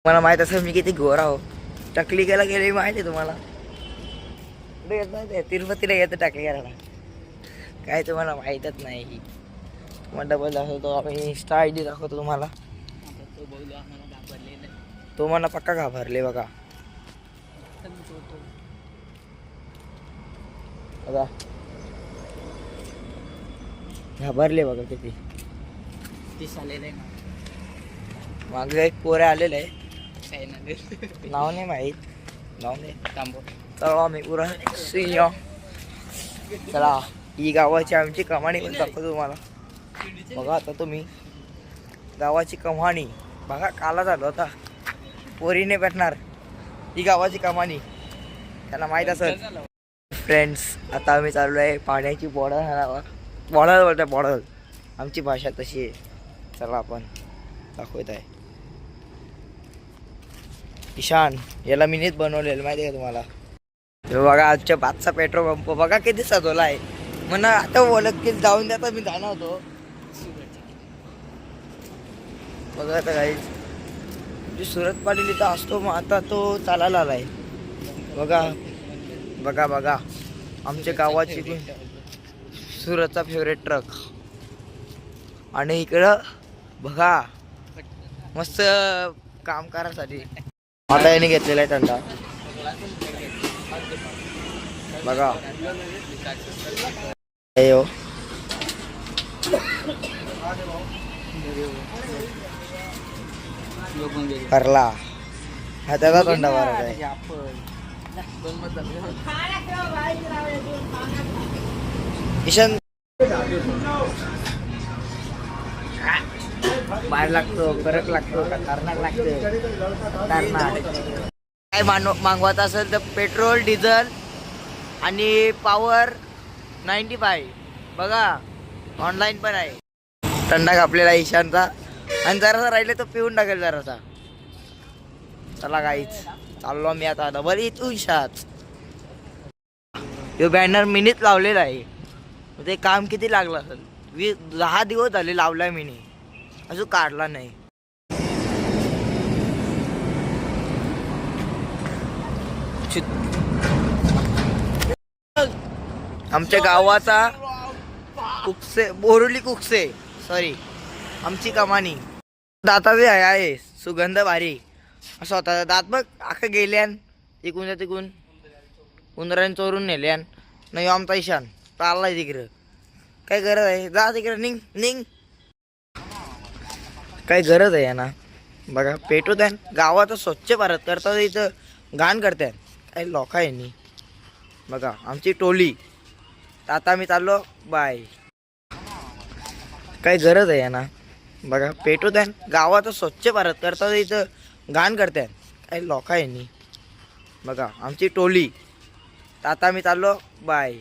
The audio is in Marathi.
मला माहित असेल मी किती गोरा हो. टकली गेला गेली माहिती आहे तुम्हाला. कुठे येत नाही ते तिरुपतीला येतं टकली गेला. काय तुम्हाला माहीतच नाही. मग डबल दाखवतो आम्ही इंस्टा ID दाखवतो तुम्हाला. तो मला पक्का घाबरले बघा. बघा घाबरले बघा किती. मागे एक पोरे आलेले आहे. नाव नाही माहीत. नाव नाही. चला आम्ही पुरा सिंह. चला ही गावाची आमची कमानी पण दाखवतो तुम्हाला. बघा आता तुम्ही गावाची कमानी बघा. काला झालो होता पोरीने भेटणार ही गावाची कमानी त्यांना माहीत असेल. फ्रेंड्स आता आम्ही चाललो आहे पाण्याची बॉटल. बॉटल बोलतो बॉटल. आमची भाषा तशी आहे. चला आपण दाखवत आहे. ईशान याला मीनीच बनवलेलं माहिती आहे का तुम्हाला. बघा आजच्या 5चा पेट्रोल पंप बघा किती सजवला आहे. म्हणा आता बोलत की जाऊन द्या. मी जाणार होतो बघा. आता काही जे सुरत पाटील इथं असतो मग आता तो चालायला आलाय. बघा बघा बघा आमच्या गावाची सुरतचा फेवरेट ट्रक. आणि इकडं बघा मस्त काम करायसाठी आता याने घेतलेला आहे थंडा. बघा हो करला हा त्याचा थंडा मारत आहे. ईशान बाहेर लागतो करक लागतो खतरनाक लागतो. काय मागवत असेल तर पेट्रोल डिझेल आणि पॉवर 95 बघा ऑनलाईन पण आहे. थंडा कापलेला ईशानचा आणि जरासा राहिले तर पिऊन टाकेल जरासा. चला काहीच चाललो मी आता डबल इथून ईशाच. तो बॅनर मीनीच लावलेला आहे. ते काम किती लागलं असेल. 10 दिवस झाले लावलाय मीनी अजून काढला नाही. आमच्या गावाचा कुकसे बोरुली कुकसे सॉरी आमची कमानी. दाताचे आहे सुगंध भारी असं होता. दात बघ आखं गेल्यान तिकून तिकून उंदराने चोरून नेल्यान. नाही आमचा ईशान चाललाय तिकडं. काय गरज आहे जा तिकडं. निघ निघ काय गरज आहे ना. बघा पेटवत आहे गावाचं स्वच्छ भारत करतात इथं घाण करतात काही लोक आहे नी. बघा आमची टोली. आता मी चाललो बाय. काय गरज आहे ना. बघा पेटवत आहे गावाचं स्वच्छ भारत करतात इथं घाण करतात काही लोक आहे नी. बघा आमची टोली. आता मी चाललो बाय.